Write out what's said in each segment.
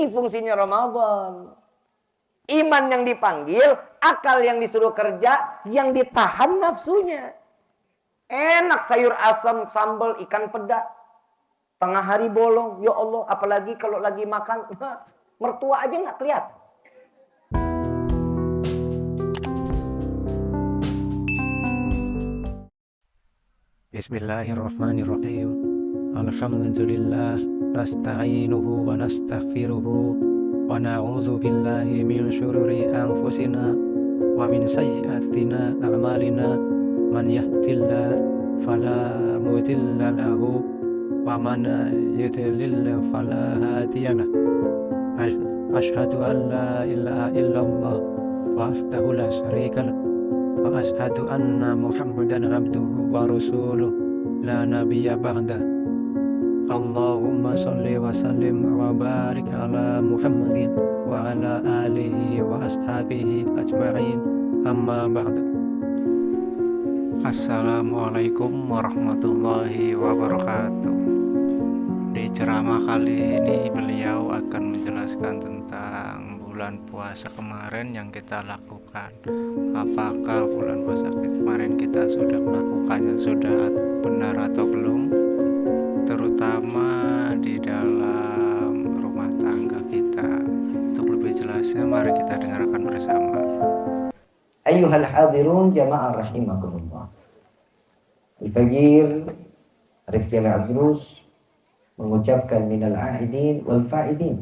Ini fungsinya Ramadan. Iman yang dipanggil, akal yang disuruh kerja, yang ditahan nafsunya. Enak sayur asam, sambal, ikan peda. Tengah hari bolong, ya Allah, apalagi kalau lagi makan, mertua aja nggak kelihatan. Bismillahirrahmanirrahim. Alhamdulillah, nasta'inuhu wa nastaghfiruhu wa na'udzu billahi min syururi anfusina wa min sayyi'atina a'malina. Man yahdihillahu fala mudilla lahu wa man yudlil fala hadiya lahu. Asyhadu an la ilaha illallah wahdahu la syarika lahu wa asyhadu anna Muhammadan abduhu wa rasuluh la nabiyya ba'da. Allahumma sholli wa sallim wa barik ala Muhammadin wa ala alihi wa ashabihi ajma'in, amma ba'da. Assalamualaikum warahmatullahi wabarakatuh. Di ceramah kali ini beliau akan menjelaskan tentang bulan puasa kemarin yang kita lakukan. Apakah bulan puasa kemarin kita sudah melakukannya sudah benar atau belum, terutama di dalam rumah tangga kita. Untuk lebih jelasnya mari kita dengarkan bersama. Ayyuhal hadirun jamaah rahimakumullah. Al-Faqir Rifki al-Adrus mengucapkan minal a'idin wal fa'idin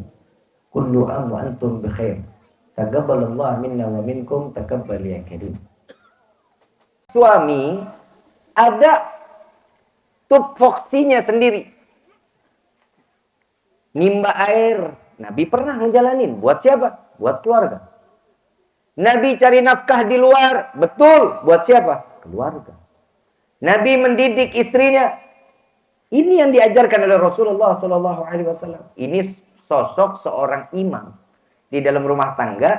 kullu am wa antum bikhair. Taqabbalallah minna wa minkum taqabbal ya karim. Suami ada tupoksinya sendiri. Nimba air, Nabi pernah ngejalanin. Buat siapa? Buat keluarga. Nabi cari nafkah di luar, betul. Buat siapa? Keluarga. Nabi mendidik istrinya. Ini yang diajarkan oleh Rasulullah SAW. Ini sosok seorang imam di dalam rumah tangga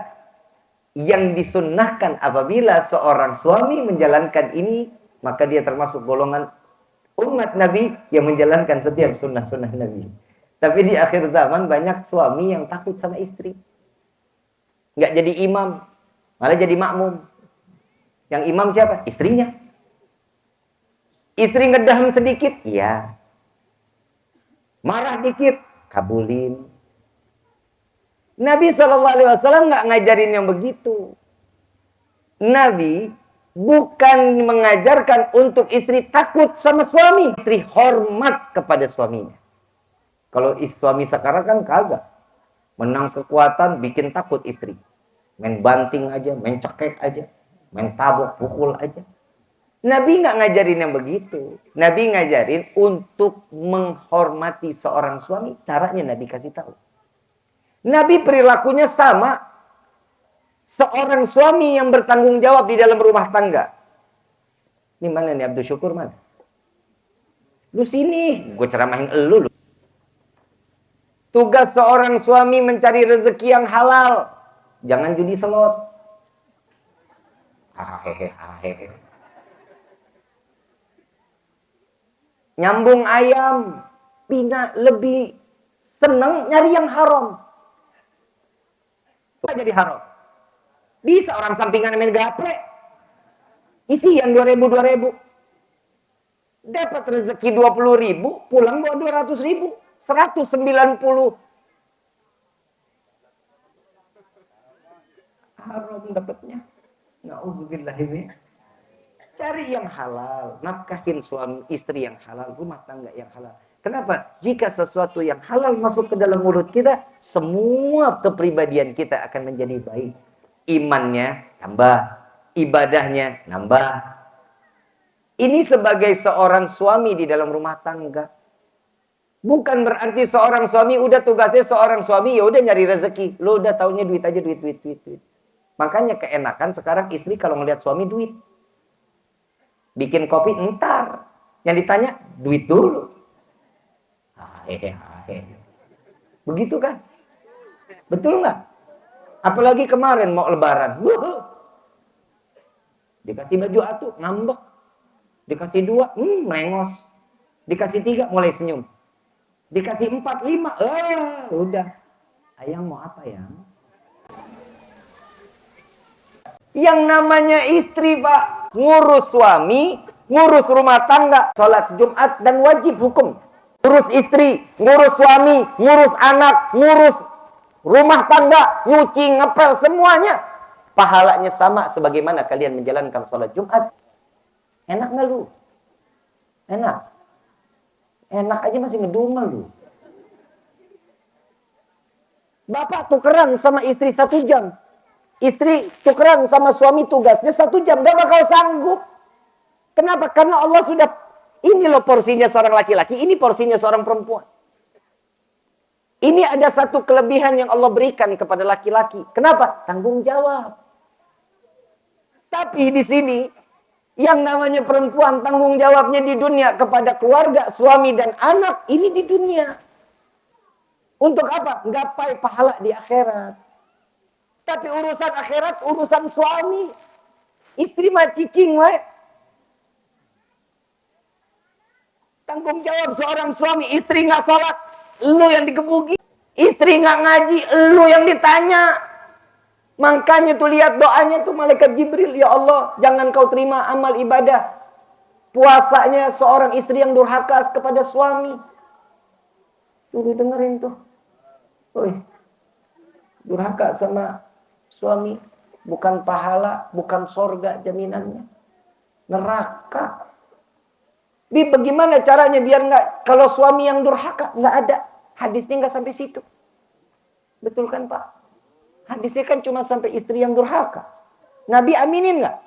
yang disunnahkan apabila seorang suami menjalankan ini, maka dia termasuk golongan umat Nabi yang menjalankan setiap sunnah-sunnah Nabi. Tapi di akhir zaman banyak suami yang takut sama istri. Nggak jadi imam, malah jadi makmum. Yang imam siapa? Istrinya. Istri ngedaham sedikit, iya. Marah dikit, kabulin. Nabi SAW nggak ngajarin yang begitu. Nabi bukan mengajarkan untuk istri takut sama suami. Istri hormat kepada suaminya. Kalau suami sekarang kan kagak. Menang kekuatan, bikin takut istri. Main banting aja, main cekek aja. Main tabok, pukul aja. Nabi nggak ngajarin yang begitu. Nabi ngajarin untuk menghormati seorang suami. Caranya Nabi kasih tahu. Nabi perilakunya sama. Seorang suami yang bertanggung jawab di dalam rumah tangga. Ini mana nih Abdul Syukur mana? Lu sini, gue ceramahin elu. Tugas seorang suami mencari rezeki yang halal. Jangan judi slot. Hahehe. Nyambung ayam. Pina lebih seneng nyari yang haram. Apa jadi haram? Bisa orang sampingan main gaplek. Isian 2.000. Dapat rezeki 20.000, pulang bawa 200.000. 190. Haram dapatnya. Na'udzubillah ini. Cari yang halal. Nafkahin suami istri yang halal. Rumah tangga yang halal. Kenapa? Jika sesuatu yang halal masuk ke dalam mulut kita, semua kepribadian kita akan menjadi baik. Imannya tambah, ibadahnya nambah. Ini sebagai seorang suami di dalam rumah tangga. Bukan berarti seorang suami udah tugasnya seorang suami ya udah nyari rezeki. Lo udah taunya duit aja, duit. Makanya keenakan sekarang istri kalau ngelihat suami duit. Bikin kopi entar. Yang ditanya duit dulu. Begitu kan? Betul nggak? Apalagi kemarin mau lebaran. Dikasih baju atuh, ngambek. Dikasih 2, melengos. Dikasih 3, mulai senyum. Dikasih 4, 5, udah. Ayang mau apa ya? Yang namanya istri, Pak, ngurus suami, ngurus rumah tangga, sholat Jumat dan wajib hukum. Ngurus istri, ngurus suami, ngurus anak, ngurus rumah tangga, nyuci, ngepel, semuanya. Pahalanya sama sebagaimana kalian menjalankan sholat Jumat. Enak nggak lu? Enak. Enak aja masih ngedumel lu. Bapak tukeran sama istri 1 jam. Istri tukeran sama suami tugasnya 1 jam. Gak bakal sanggup. Kenapa? Karena Allah sudah, ini loh porsinya seorang laki-laki, ini porsinya seorang perempuan. Ini ada satu kelebihan yang Allah berikan kepada laki-laki. Kenapa? Tanggung jawab. Tapi di sini, yang namanya perempuan tanggung jawabnya di dunia kepada keluarga, suami dan anak, ini di dunia. Untuk apa? Gapai pahala di akhirat. Tapi urusan akhirat, urusan suami. Istri mah cicing, we. Tanggung jawab seorang suami, istri nggak salat, lu yang digebuki. Istri nggak ngaji, lu yang ditanya. Makanya tuh lihat doanya tuh malaikat Jibril, ya Allah, jangan kau terima amal ibadah puasanya seorang istri yang durhaka kepada suami. Tuh dengerin tuh. Oi, durhaka sama suami bukan pahala, bukan sorga jaminannya, neraka. Bagaimana caranya biar nggak, kalau suami yang durhaka nggak ada, hadisnya nggak sampai situ, betul kan Pak? Hadisnya kan cuma sampai istri yang durhaka. Nabi aminin nggak?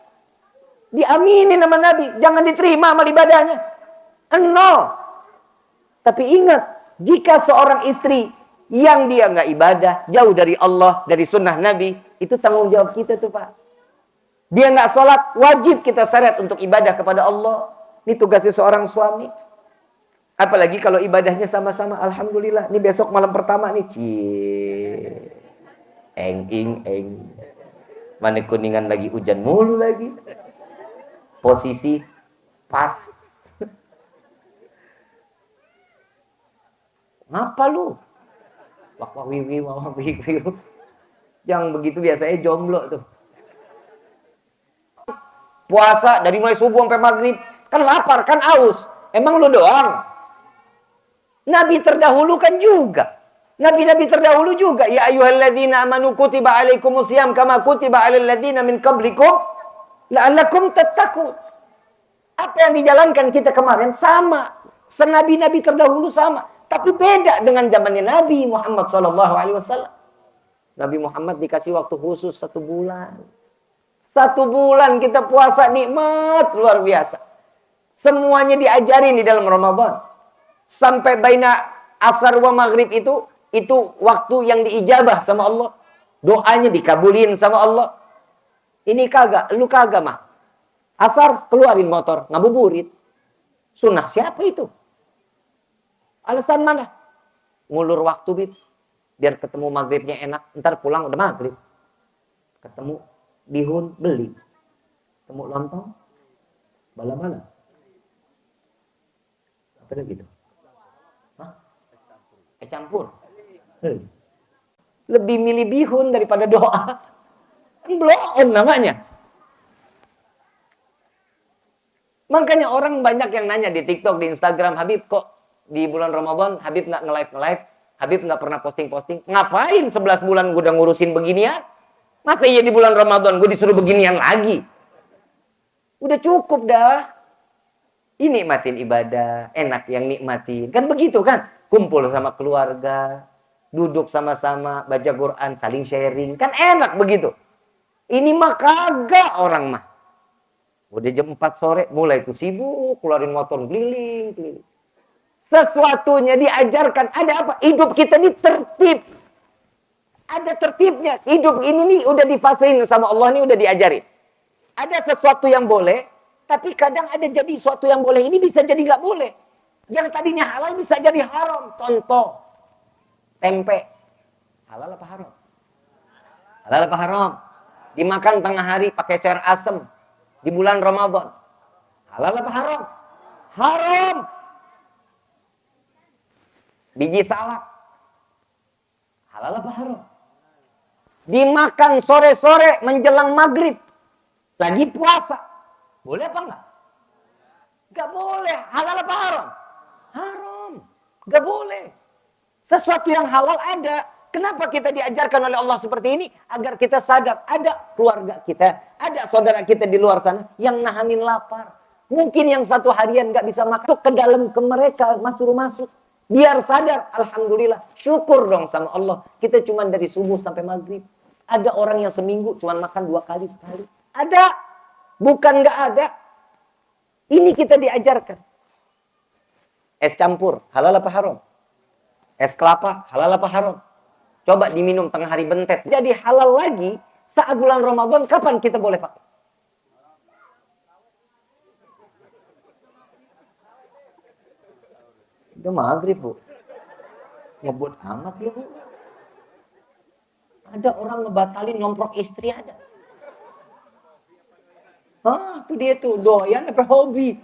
Diaminin sama Nabi, jangan diterima amal ibadahnya. No. Tapi ingat, jika seorang istri yang dia nggak ibadah, jauh dari Allah, dari sunnah Nabi, itu tanggung jawab kita tuh Pak. Dia nggak sholat, wajib kita syarat untuk ibadah kepada Allah. Ini tugasnya seorang suami. Apalagi kalau ibadahnya sama-sama, alhamdulillah. Ini besok malam pertama nih, eng. Mana Kuningan lagi hujan mulu lagi. Posisi pas. Ngapa lu? Wah wiwi. Yang begitu biasanya jomblo tuh. Puasa dari mulai subuh sampai maghrib. Kan lapar, kan aus. Emang lu doang? Nabi terdahulu kan juga. Nabi-nabi terdahulu juga. Ya ayyuhalladzina amanu kutiba alaikumusiyam kama kutiba alal ladzina min qablikum la'allakum tattaqun. Apa yang dijalankan kita kemarin sama. Senabi-nabi terdahulu sama. Tapi beda dengan zamannya Nabi Muhammad SAW. Nabi Muhammad dikasih waktu khusus 1 bulan. 1 bulan kita puasa, nikmat luar biasa. Semuanya diajarin di dalam Ramadan. Sampai baina asar wa maghrib itu waktu yang diijabah sama Allah. Doanya dikabulin sama Allah. Ini kagak, lu kagak mah. Asar keluarin motor, ngabuburit. Sunnah siapa itu? Alasan mana? Ngulur waktu, Bib. Biar ketemu maghribnya enak. Ntar pulang udah maghrib. Ketemu bihun, beli. Ketemu lontong, bala-bala. Apa gitu? Hah? Campur. Lebih milih bihun daripada doa. Kan bloon namanya. Makanya orang banyak yang nanya di TikTok, di Instagram, Habib kok di bulan Ramadan Habib nggak nge-live, Habib nggak pernah posting. Ngapain 11 bulan gue udah ngurusin beginian? Masa iya di bulan Ramadan gue disuruh beginian lagi? Udah cukup dah. Ini nikmatin ibadah, enak yang nikmatin. Kan begitu kan? Kumpul sama keluarga, duduk sama-sama, baca Quran, saling sharing. Kan enak begitu. Ini mah kagak orang mah. Udah jam 4 sore, mulai tuh sibuk, keluarin motor keliling. Sesuatunya diajarkan. Ada apa? Hidup kita ini tertib. Ada tertibnya. Hidup ini nih udah difasein sama Allah, nih udah diajarin. Ada sesuatu yang boleh, tapi kadang ada jadi sesuatu yang boleh ini bisa jadi nggak boleh. Yang tadinya halal bisa jadi haram. Contoh, tempe. Halal apa haram? Halal apa haram? Dimakan tengah hari pakai sayur asem di bulan Ramadan. Halal apa haram? Haram. Biji salak. halal apa haram? Dimakan sore-sore menjelang maghrib, lagi puasa, boleh apa enggak? Enggak boleh. Halal apa haram? Haram. Enggak boleh. Sesuatu yang halal ada. Kenapa kita diajarkan oleh Allah seperti ini? Agar kita sadar ada keluarga kita, ada saudara kita di luar sana yang nahanin lapar. Mungkin yang satu harian nggak bisa makan, ke dalam ke mereka, masuk. Biar sadar, alhamdulillah, syukur dong sama Allah. Kita cuma dari subuh sampai maghrib. Ada orang yang seminggu cuma makan 2 kali sekali. Ada, bukan nggak ada. Ini kita diajarkan. Es campur, halal apa haram? Es kelapa, halal apa haram? Coba diminum tengah hari bentet. Jadi halal lagi saat bulan Ramadan, kapan kita boleh pakai? Udah maghrib, Bu. Ngebut amat ya, Bu. Ada orang ngebatalin nomprok istri ada. Itu dia tuh, doyan apa hobi.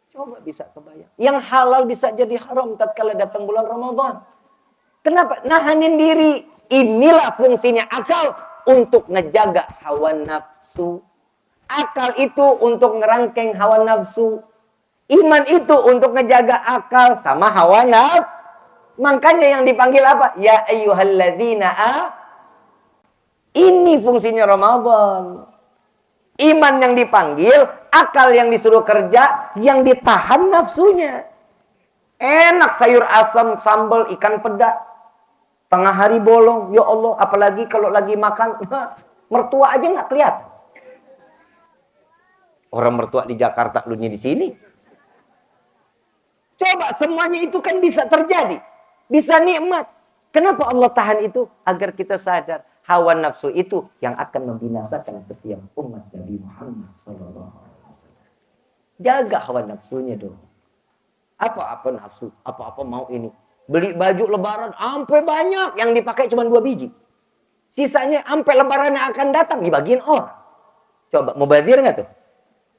Coba bisa kebayang. Yang halal bisa jadi haram tatkala datang bulan Ramadan. Kenapa? Nahanin diri. Inilah fungsinya akal untuk ngejaga hawa nafsu. Akal itu untuk ngerangkeng hawa nafsu. Iman itu untuk ngejaga akal sama hawa nafsu. Makanya yang dipanggil apa? Ya ayyuhalladzina Ini fungsinya Ramadan. Iman yang dipanggil, akal yang disuruh kerja, yang ditahan nafsunya. Enak sayur asam, sambal, ikan peda. Tengah hari bolong, ya Allah, apalagi kalau lagi makan, mertua aja nggak kelihatan. Orang mertua di Jakarta, lu di sini. Coba semuanya itu kan bisa terjadi. Bisa nikmat. Kenapa Allah tahan itu? Agar kita sadar. Hawa nafsu itu yang akan membinasakan setiap umat Nabi Muhammad SAW. Jaga hawa nafsunya dong. Apa-apa nafsu, apa-apa mau ini. Beli baju lebaran sampai banyak, yang dipakai cuma 2 biji. Sisanya sampai lebaran yang akan datang dibagiin orang. Coba mubazir nggak tuh?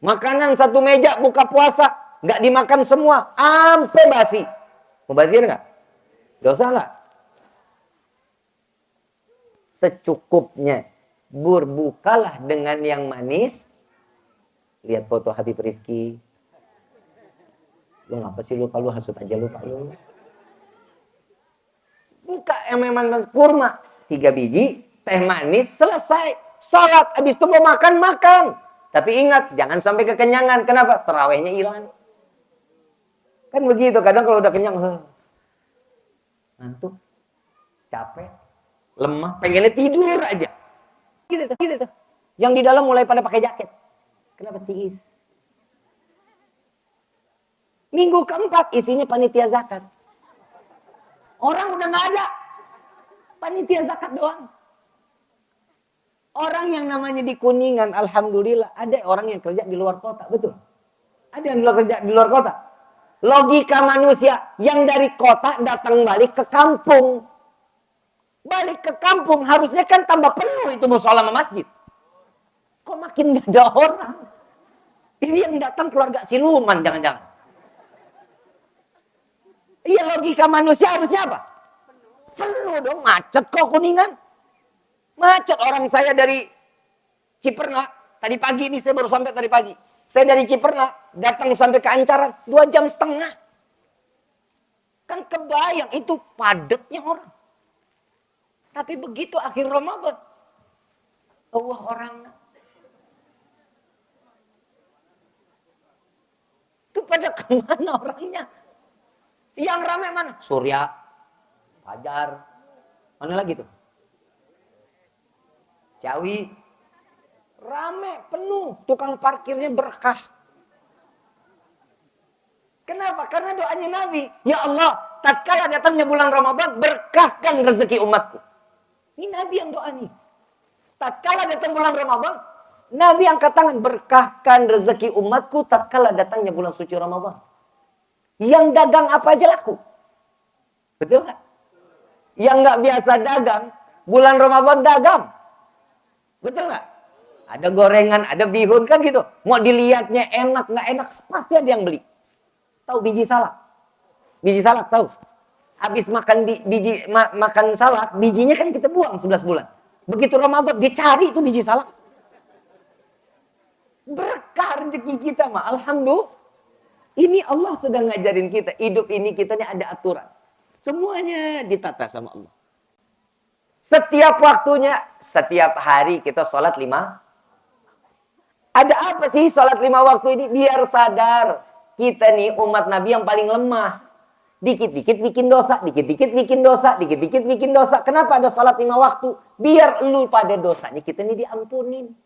Makanan satu meja buka puasa nggak dimakan semua, sampai basi. Mubazir nggak? Dosa nggak? Secukupnya. Berbukalah dengan yang manis. Lihat foto Habib Rifki. Lu ngapa sih lu kalau hasut aja lu Pak lu? Buka yang memang kurma. 3 biji, teh manis, selesai. Salat, habis itu mau makan. Tapi ingat, jangan sampai kekenyangan. Kenapa? Terawihnya hilang. Kan begitu, kadang kalau udah kenyang, ngantuk, capek, lemah, pengennya tidur aja. Gitu tuh. Yang di dalam mulai pada pakai jaket. Kenapa tiis? Minggu keempat isinya panitia zakat. Orang udah nggak ada. Panitia zakat doang. Orang yang namanya di Kuningan, alhamdulillah, ada orang yang kerja di luar kota, betul? Ada yang kerja di luar kota. Logika manusia, yang dari kota datang balik ke kampung. Balik ke kampung, harusnya kan tambah penuh itu mushola sama masjid. Kok makin nggak ada orang? Ini yang datang keluarga siluman, jangan-jangan. Iya, logika manusia harusnya apa? Penuh dong, macet kok Kuningan. Macet. Orang saya dari Ciperna, tadi pagi ini saya baru sampai tadi pagi. Saya dari Ciperna, datang sampai ke Ancaran, 2,5 jam. Kan kebayang, itu padatnya orang. Tapi begitu akhir Ramadan, Allah orang. Itu pada kemana orangnya? Yang ramai mana? Surya, Fajar, mana lagi tuh? Ciawi, rame, penuh, tukang parkirnya berkah. Kenapa? Karena doanya Nabi. Ya Allah, tatkala datangnya bulan Ramadan, berkahkan rezeki umatku. Ini Nabi yang doa nih. Tatkala datang bulan Ramadan, Nabi angkat tangan, berkahkan rezeki umatku tatkala datangnya bulan suci Ramadan. Yang dagang apa aja laku. Betul nggak? Yang nggak biasa dagang, bulan Ramadan dagang. Betul nggak? Ada gorengan, ada bihun, kan gitu. Mau dilihatnya enak, nggak enak, pasti ada yang beli. Tahu biji salak? Biji salak tahu? Habis makan makan salak, bijinya kan kita buang 11 bulan. Begitu Ramadan dicari itu biji salak. Berkah rezeki kita mah, alhamdulillah. Ini Allah sedang ngajarin kita, hidup ini kita ini ada aturan. Semuanya ditata sama Allah. Setiap waktunya, setiap hari kita sholat 5. Ada apa sih sholat 5 waktu ini? Biar sadar kita nih umat Nabi yang paling lemah. Dikit-dikit bikin dosa, dikit-dikit bikin dosa, dikit-dikit bikin dosa. Kenapa ada sholat 5 waktu? Biar lu pada dosanya kita ini diampunin.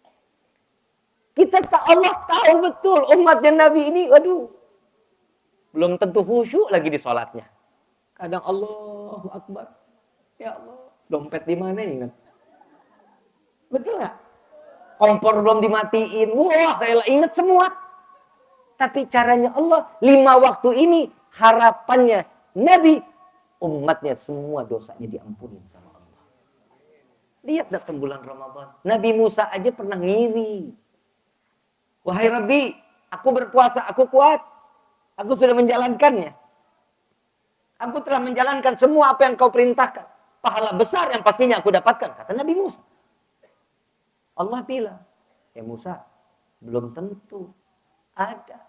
Allah tahu betul umatnya Nabi ini, waduh, belum tentu khusyuk lagi di sholatnya. Kadang Allahu Akbar, ya Allah, dompet di mana ingat? Betul nggak? Kompor belum dimatiin, wah, ingat semua. Tapi caranya Allah 5 waktu ini. Harapannya Nabi, umatnya semua dosanya diampuni sama Allah. Lihat datang bulan Ramadan. Nabi Musa aja pernah ngiri. Wahai Rabbi, aku berpuasa, aku kuat. Aku sudah menjalankannya. Aku telah menjalankan semua apa yang kau perintahkan. Pahala besar yang pastinya aku dapatkan. Kata Nabi Musa. Allah bilang, ya Musa, belum tentu. Ada.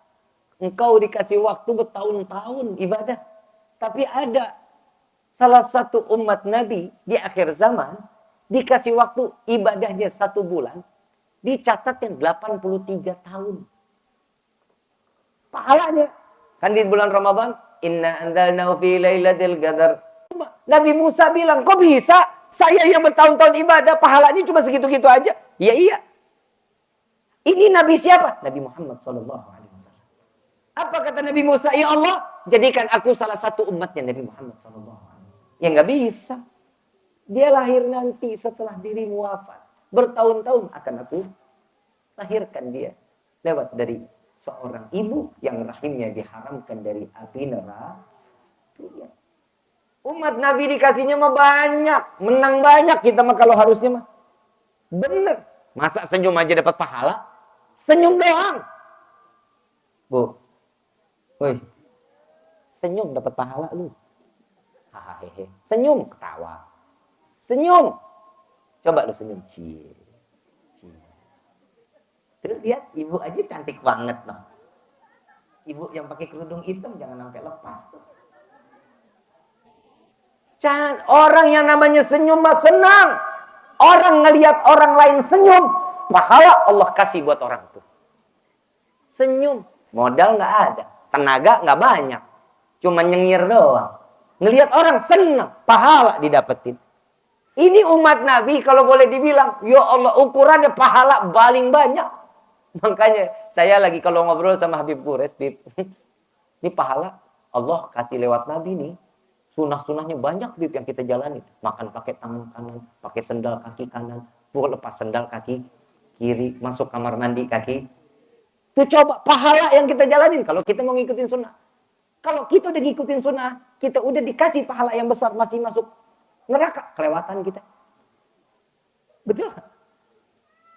Engkau dikasih waktu bertahun-tahun ibadah. Tapi ada salah satu umat Nabi di akhir zaman. Dikasih waktu ibadahnya 1 bulan. Dicatatnya 83 tahun. Pahalanya. Kan di bulan Ramadan. Inna anzalnahu fi lailatul qadar. Nabi Musa bilang, kok bisa? Saya yang bertahun-tahun ibadah. Pahalanya cuma segitu-gitu aja. Ya iya. Ini Nabi siapa? Nabi Muhammad SAW. Apa kata Nabi Musa? Ya Allah, jadikan aku salah satu umatnya Nabi Muhammad SAW. Ya nggak bisa. Dia lahir nanti setelah dirimu wafat. Bertahun-tahun akan aku lahirkan dia. Lewat dari seorang ibu yang rahimnya diharamkan dari api neraka. Umat Nabi dikasihnya mah banyak. Menang banyak kita mah kalau harusnya mah. Bener. Masa senyum aja dapat pahala? Senyum doang. Bu. Woi, senyum dapat pahala lu. Hahaha. Senyum ketawa. Senyum. Coba lu senyum. Cie. Terus lihat ibu aja cantik banget noh. Ibu yang pakai kerudung hitam jangan sampai lepas tuh. Orang yang namanya senyum mah senang. Orang ngelihat orang lain senyum, pahala Allah kasih buat orang tuh. Senyum, modal nggak ada. Tenaga nggak banyak. Cuma nyengir doang. Ngelihat orang senang. Pahala didapetin. Ini umat Nabi kalau boleh dibilang. Ya Allah ukurannya pahala paling banyak. Makanya saya lagi kalau ngobrol sama Habib Qures. Ini pahala Allah kasih lewat Nabi nih. Sunah-sunahnya banyak Bib yang kita jalani. Makan pakai tangan kanan. Pakai sendal kaki kanan. Lepas sendal kaki kiri. Masuk kamar mandi kaki. Itu coba pahala yang kita jalanin kalau kita mau ngikutin sunnah. Kalau kita udah ngikutin sunnah, kita udah dikasih pahala yang besar, masih masuk neraka, kelewatan kita. Betul?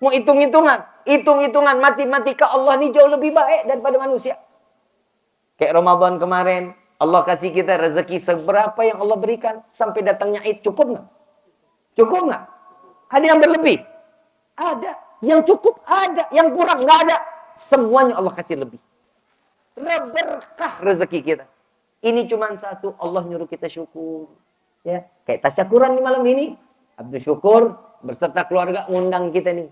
Mau hitung-hitungan, matematika Allah ini jauh lebih baik daripada manusia. Kayak Ramadan kemarin, Allah kasih kita rezeki seberapa yang Allah berikan sampai datangnya Id, cukup nggak? Cukup nggak? Ada yang berlebih? Ada. Yang cukup ada, yang kurang nggak ada. Semuanya Allah kasih lebih. Berkah rezeki kita. Ini cuma satu, Allah nyuruh kita syukur. Ya, kayak tasyakuran di malam ini. Abdul Syukur berserta keluarga ngundang kita nih.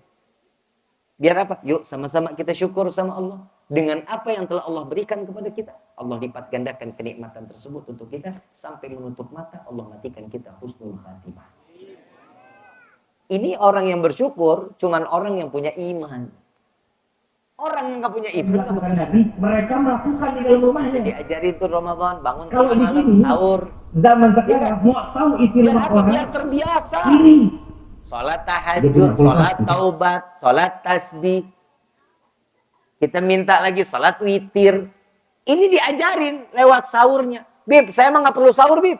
Biar apa? Yuk sama-sama kita syukur sama Allah. Dengan apa yang telah Allah berikan kepada kita. Allah lipat gandakan kenikmatan tersebut untuk kita. Sampai menutup mata, Allah matikan kita husnul khatimah. Ini orang yang bersyukur, cuman orang yang punya iman. Orang yang nggak punya iman, mereka melakukan di dalam rumahnya. Diajarin tuh Ramadan, bangun kalau di malam, sini, sahur. Zaman sekarang, mau tahu isi rumah orang. Biar terbiasa. Ini. Sholat tahajud, sholat taubat, sholat tasbih. Kita minta lagi sholat witir. Ini diajarin lewat sahurnya. Bib, saya mah nggak perlu sahur, Bib.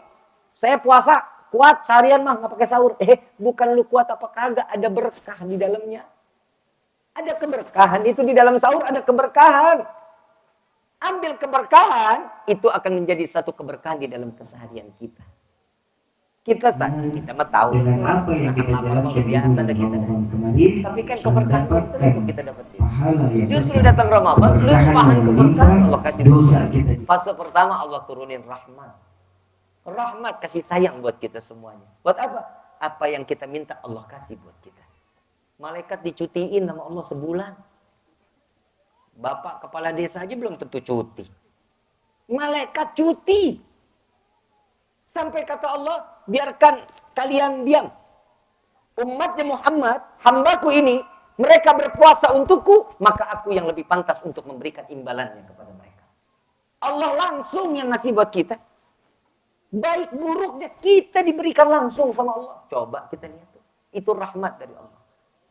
Saya puasa, kuat seharian mah nggak pakai sahur. Bukan lu kuat apa kagak, ada berkah di dalamnya. Ada keberkahan, itu di dalam sahur ada keberkahan. Ambil keberkahan, itu akan menjadi satu keberkahan di dalam keseharian kita. Kita saksi, kita mah tahu. Dengan apa yang kita Lama-lama jalankan di biasa bulan dah kita. Ramadan kemarin, Tapi kan kita keberkahan itu mendapatkan untuk kita dapetin. pahala yang Justru besar. datang Ramadan, Keberkahan limpahan yang keberkahan melimpah Allah kasih dosa kita. Fase pertama Allah turunin rahmat. Rahmat kasih sayang buat kita semuanya. Buat apa? Apa yang kita minta Allah kasih buat kita. Malaikat dicutiin sama Allah sebulan. Bapak kepala desa aja belum tentu cuti. Malaikat cuti. Sampai kata Allah, biarkan kalian diam. Umatnya Muhammad, hambaku ini, mereka berpuasa untukku, maka aku yang lebih pantas untuk memberikan imbalannya kepada mereka. Allah langsung yang ngasih buat kita. Baik buruknya kita diberikan langsung sama Allah. Coba kita lihat tuh. Itu rahmat dari Allah.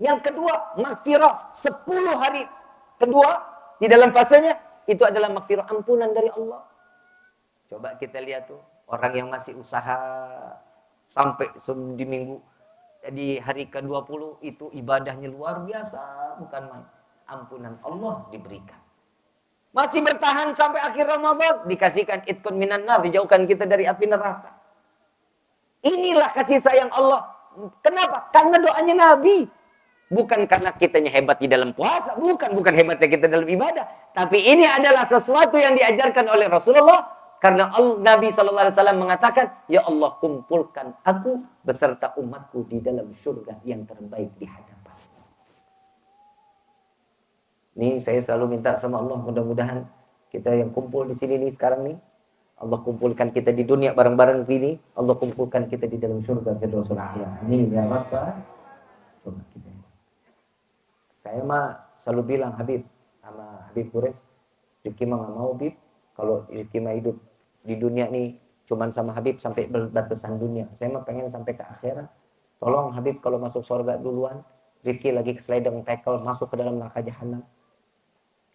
Yang kedua, maghfirah 10 hari. Kedua, di dalam fasenya, itu adalah maghfirah ampunan dari Allah. Coba kita lihat tuh. Orang yang masih usaha sampai di minggu, di hari ke-20 itu ibadahnya luar biasa, bukan main. Ampunan Allah diberikan. Masih bertahan sampai akhir Ramadan, dikasihkan itkun minan nar, dijauhkan kita dari api neraka. Inilah kasih sayang Allah. Kenapa? Karena doanya Nabi. Bukan karena kitanya hebat di dalam puasa, bukan hebatnya kita dalam ibadah, tapi ini adalah sesuatu yang diajarkan oleh Rasulullah. Karena Nabi SAW mengatakan, ya Allah kumpulkan aku beserta umatku di dalam surga yang terbaik di hadapan. Nih saya selalu minta sama Allah, mudah-mudahan kita yang kumpul di sini nih sekarang nih, Allah kumpulkan kita di dunia bareng-bareng ini, Allah kumpulkan kita di dalam surga Firdausul A'la. Amin ya Rabbal. Coba kita. Saya mah selalu bilang Habib sama Habib Quraisy, Rifki mah nggak mau Habib, kalau Rifki mah hidup di dunia nih cuman sama Habib sampai batasan dunia. Saya mah pengen sampai ke akhirat. Tolong Habib kalau masuk surga duluan, Rifki lagi kesliding tackle masuk ke dalam neraka jahanam.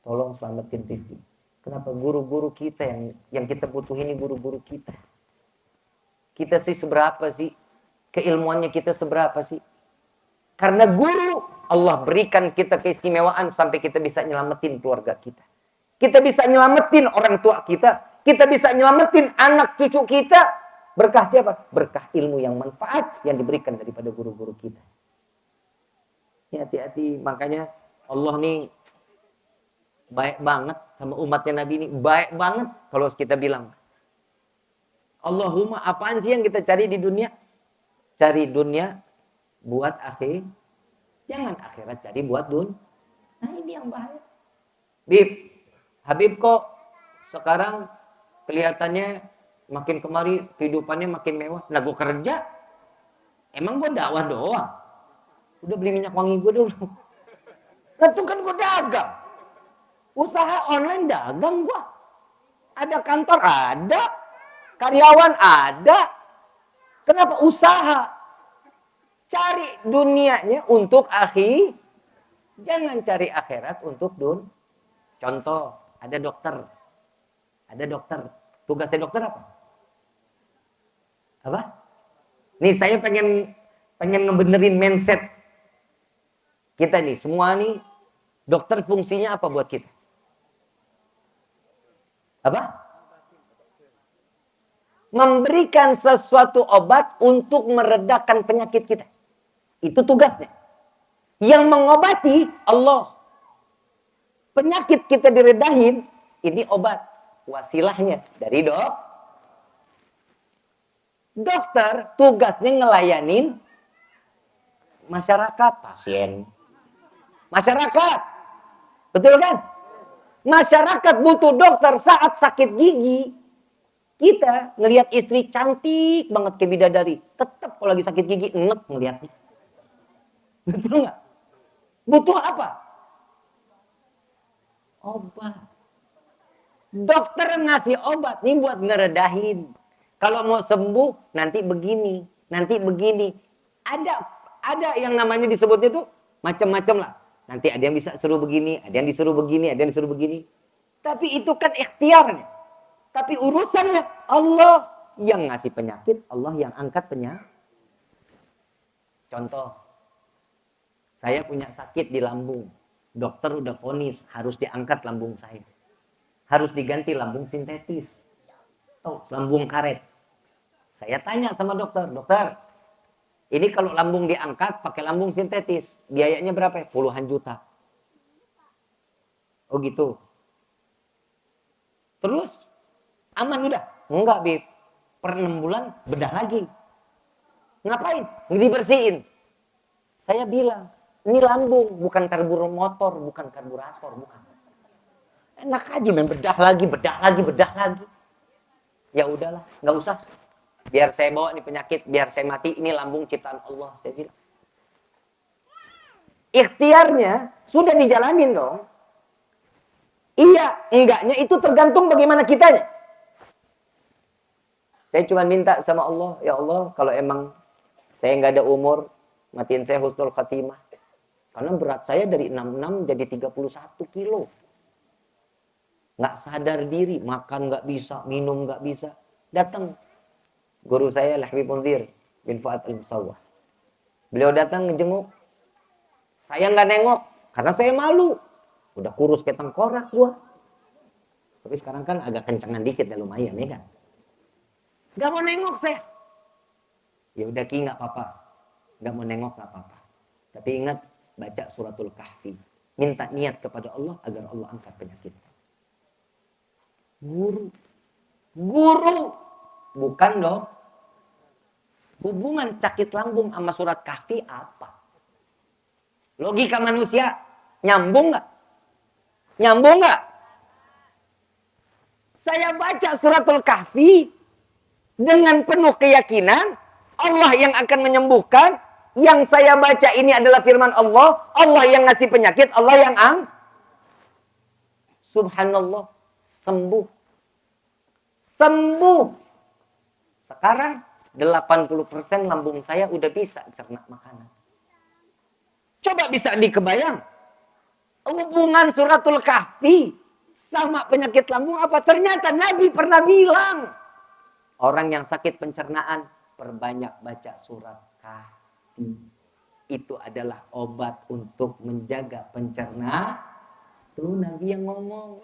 Tolong selamatin Rifki. Kenapa guru-guru kita yang kita butuh ini guru-guru kita? Kita sih seberapa sih? Keilmuannya kita seberapa sih? Karena guru Allah berikan kita keistimewaan sampai kita bisa nyelamatin keluarga kita. Kita bisa nyelamatin orang tua kita. Kita bisa nyelamatin anak cucu kita. Berkah siapa? Berkah ilmu yang manfaat yang diberikan daripada guru-guru kita. Ya, hati-hati. Makanya Allah nih baik banget sama umatnya Nabi ini. Baik banget kalau kita bilang. Allahumma apaan sih yang kita cari di dunia? Cari dunia buat akhir. Jangan akhirat cari buat dunia. Nah ini yang bahaya. Habib kok sekarang kelihatannya makin kemari kehidupannya makin mewah. Nah gue kerja, emang gue dakwah doang. Udah beli minyak wangi gue dulu. Nah itu kan gue dagang. Usaha online dagang gue. Ada kantor ada. Karyawan ada. Kenapa usaha? Cari dunianya untuk akhir. Jangan cari akhirat untuk dunia. Contoh, ada dokter. Ada dokter. Tugasnya dokter apa? Apa? Nih saya pengen ngebenerin mindset kita nih. Semua nih dokter fungsinya apa buat kita? Apa? Memberikan sesuatu obat untuk meredakan penyakit kita. Itu tugasnya. Yang mengobati Allah. Penyakit kita diredahin, ini obat. Wasilahnya dari dokter tugasnya ngelayanin masyarakat, pasien. Masyarakat. Betul kan? Masyarakat butuh dokter saat sakit gigi. Kita ngelihat istri cantik banget kayak bidadari. Tetap kalau lagi sakit gigi enek ngelihatnya. Betul nggak? Butuh apa? Obat. Dokter ngasih obat nih buat ngeredahin. Kalau mau sembuh nanti begini, nanti begini. Ada yang namanya disebutnya tuh macam-macam lah. Nanti ada yang bisa suruh begini, ada yang disuruh begini, ada yang disuruh begini. Tapi itu kan ikhtiarnya. Tapi urusannya Allah yang ngasih penyakit, Allah yang angkat penyakit. Contoh, saya punya sakit di lambung. Dokter udah vonis harus diangkat lambung saya. harus diganti lambung sintetis. Oh, lambung karet. Saya tanya sama dokter, dokter, ini kalau lambung diangkat pakai lambung sintetis, biayanya berapa? Puluhan juta. Oh gitu. Terus aman udah? Enggak, Bib. Per 6 bulan bedah lagi. Ngapain? Dibersihin. Saya bilang, ini lambung, bukan karburator, bukan karburator, bukan. Enak aja main bedah lagi, bedah lagi, bedah lagi. Ya udahlah, nggak usah. Biar saya bawa nih penyakit, biar saya mati, ini lambung ciptaan Allah, saya bilang. Ikhtiarnya sudah dijalanin dong. Iya, enggaknya itu tergantung bagaimana kitanya. Saya cuma minta sama Allah, ya Allah, kalau emang saya nggak ada umur, matiin saya husnul khatimah. Karena berat saya dari 66 jadi 31 kilo. Nggak sadar diri, makan nggak bisa, minum nggak bisa. Datang guru saya, Habib Munzir bin Fuad al-Musawwah. Beliau datang ngejenguk. Saya nggak nengok, karena saya malu. Udah kurus kayak tengkorak gua. Tapi sekarang kan agak kencengan dikit ya, lumayan ya kan. Nggak mau nengok saya. Ya udah Ki, nggak apa-apa. Nggak mau nengok nggak apa-apa. Tapi ingat, baca suratul Kahfi. Minta niat kepada Allah agar Allah angkat penyakit. Guru. Bukan dong. Hubungan sakit lambung sama surat Kahfi apa? Logika manusia nyambung nggak? Nyambung nggak? Saya baca suratul Kahfi dengan penuh keyakinan Allah yang akan menyembuhkan. Yang saya baca ini adalah firman Allah. Allah yang ngasih penyakit, Allah yang Subhanallah, sembuh. Sekarang 80% lambung saya udah bisa cerna makanan. Coba bisa dikebayang hubungan suratul Kahfi sama penyakit lambung apa? Ternyata Nabi pernah bilang, orang yang sakit pencernaan perbanyak baca surat Kahfi. Itu adalah obat untuk menjaga pencernaan. Tuh Nabi yang ngomong.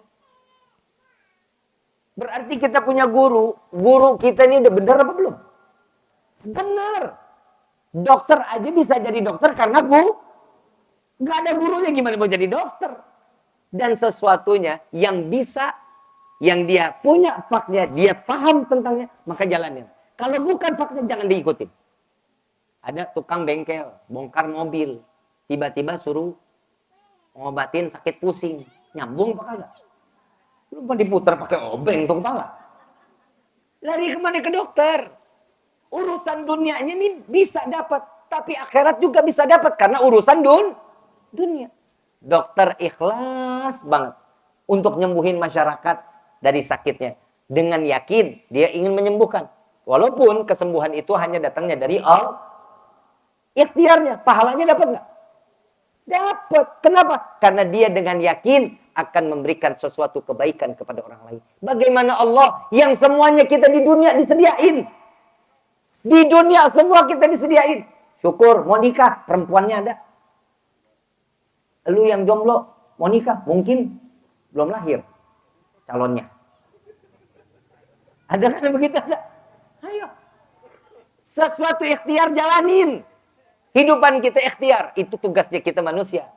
Berarti kita punya guru. Guru kita ini udah benar apa belum? Benar. Dokter aja bisa jadi dokter karena nggak ada gurunya, gimana mau jadi dokter? Dan sesuatunya yang bisa, yang dia punya faknya, dia paham tentangnya, maka jalanin. Kalau bukan faknya jangan diikutin. Ada tukang bengkel, bongkar mobil, tiba-tiba suruh ngobatin sakit pusing. Nyambung apa kagak? Lu mau diputar pakai obeng tuh kepala. Lari kemana? Ke dokter. Urusan dunianya ini bisa dapat, tapi akhirat juga bisa dapat karena urusan dunia. Dokter ikhlas banget untuk nyembuhin masyarakat dari sakitnya. Dengan yakin dia ingin menyembuhkan. Walaupun kesembuhan itu hanya datangnya dari Allah. Ikhtiarnya, pahalanya dapat nggak? Dapat. Kenapa? Karena dia dengan yakin akan memberikan sesuatu kebaikan kepada orang lain. Bagaimana Allah yang semuanya kita di dunia disediain? Di dunia semua kita disediain. Syukur, mau nikah, perempuannya ada. Lu yang jomblo, mau nikah, mungkin belum lahir calonnya. Ada kan begitu? Ada. Ayo. Sesuatu ikhtiar jalanin. Hidupan kita ikhtiar. Itu tugasnya kita manusia.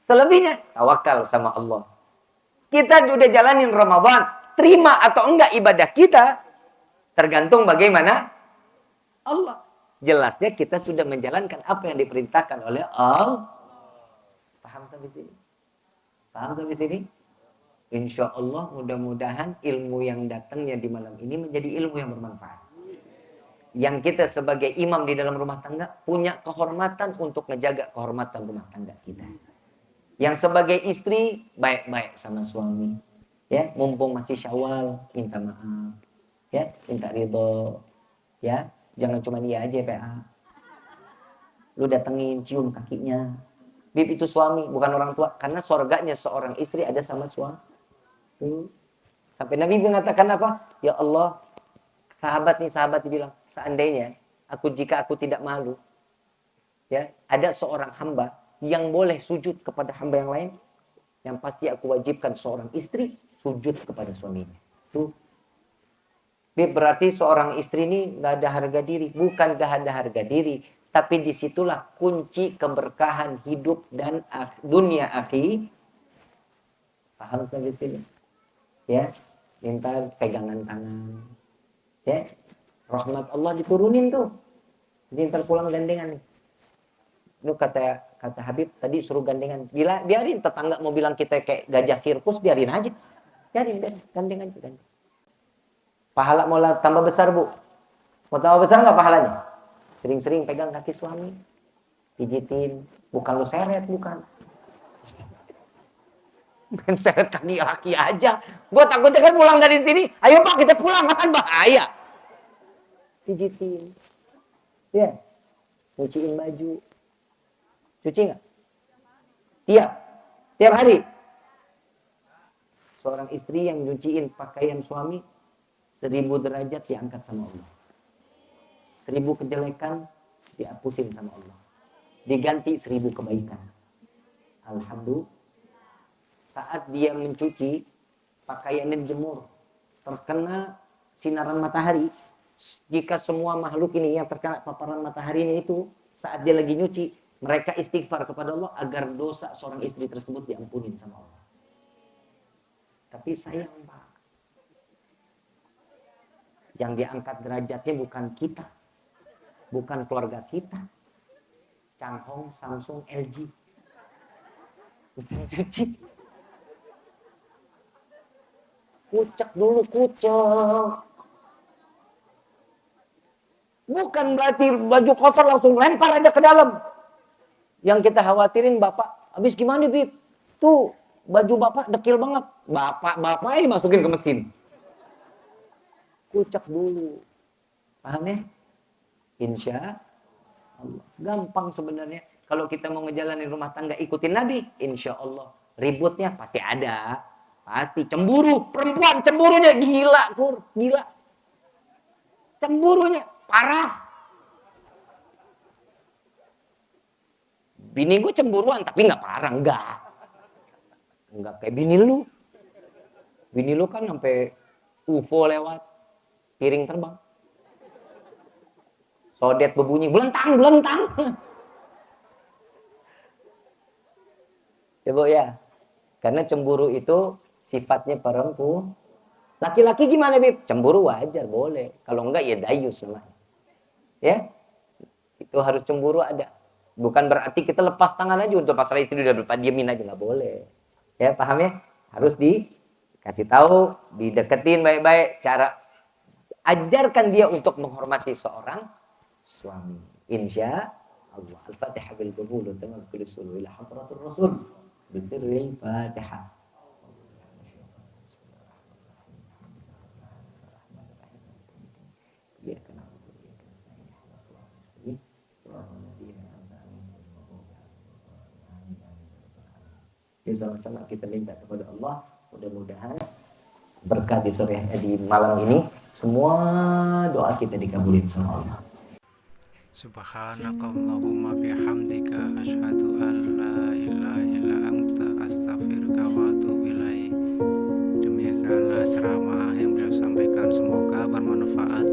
Selebihnya, tawakal sama Allah. Kita sudah jalanin Ramadan. Terima atau enggak ibadah kita, tergantung bagaimana Allah. Jelasnya kita sudah menjalankan apa yang diperintahkan oleh Allah. Paham sampai sini? Paham sampai sini? Insya Allah mudah-mudahan ilmu yang datangnya di malam ini menjadi ilmu yang bermanfaat. Yang kita sebagai imam di dalam rumah tangga punya kehormatan untuk menjaga kehormatan rumah tangga kita. Yang sebagai istri baik-baik sama suami. Ya, mumpung masih Syawal, minta maaf. Ya, minta ridho. Ya, jangan cuma iya aja PA. Lu datengin, cium kakinya. Bib itu suami, bukan orang tua. Karena surganya seorang istri ada sama suami. Sampai Nabi mengatakan apa? Ya Allah, sahabat dibilang, seandainya jika aku tidak malu, ya, ada seorang hamba yang boleh sujud kepada hamba yang lain, yang pasti aku wajibkan seorang istri sujud kepada suaminya. Tuh. Berarti seorang istri ini nggak ada harga diri. Bukan nggak ada harga diri. Tapi disitulah kunci keberkahan hidup dan dunia akhi. Paham sampai sini? Ya, minta pegangan tangan. Ya, rahmat Allah diturunin tuh. Jadi ntar pulang gandengan. Lu kata Habib tadi suruh gandengan. Biarin tetangga mau bilang kita kayak gajah sirkus, biarin aja. Biarin, gandeng aja. Gandeng. Pahala mau tambah besar, Bu. Mau tambah besar nggak pahalanya? Sering-sering pegang kaki suami. Pijitin. Bukan lu seret, bukan. Main seret kaki laki aja. Gue takutnya kan pulang dari sini. Ayo Pak, kita pulang. Kan bahaya. Pijitin. Ya. Nyuciin baju. Cuci nggak? Tiap hari. Seorang istri yang nyuciin pakaian suami, 1000 derajat diangkat sama Allah. 1000 kejelekan dihapusin sama Allah. Diganti 1000 kebaikan. Alhamdulillah. Saat dia mencuci, pakaiannya dijemur, terkena sinaran matahari. Jika semua makhluk ini yang terkena paparan mataharinya itu, saat dia lagi nyuci, mereka istighfar kepada Allah agar dosa seorang istri tersebut diampunin sama Allah. Tapi sayang Pak, yang diangkat derajatnya bukan kita, bukan keluarga kita. Changhong, Samsung, LG. Mesin cuci. Kucek dulu, kucek. Bukan berarti baju kotor langsung lempar aja ke dalam. Yang kita khawatirin Bapak, habis gimana Bib? Tuh, baju Bapak dekil banget. Bapaknya dimasukin ke mesin. Kucek dulu. Paham ya? Insya Allah. Gampang sebenarnya. Kalau kita mau ngejalanin rumah tangga ikutin Nabi, insya Allah. Ributnya pasti ada. Pasti cemburu. Perempuan cemburunya gila, Kur. Gila. Cemburunya parah. Bini gue cemburuan, tapi nggak parah. Enggak kayak bini lu. Bini lu kan sampai UFO lewat. Piring terbang. Sodet berbunyi, belentang. Ya Bu ya. Karena cemburu itu sifatnya perempuan. Laki-laki gimana Bib? Cemburu wajar, boleh. Kalau enggak ya dayus namanya. Ya. Itu harus cemburu ada. Bukan berarti kita lepas tangan aja untuk pasrah istri udah berapa diemin aja, nggak boleh. Ya, paham ya? Harus dikasih tahu, dideketin baik-baik, cara ajarkan dia untuk menghormati seorang suami. Insya Allah. Al-Fatihah bil qabul wa tamakkul sul ila hadratur rasul bi sirril Fatihah. Ya, sama-sama kita minta kepada Allah, mudah-mudahan berkah di malam ini semua doa kita dikabulin sama Allah. Subhanakallahumma bihamdika asyhadu an la ilaha illa anta astaghfiruka wa atubu ilaik. Demikianlah ceramah yang beliau sampaikan, semoga bermanfaat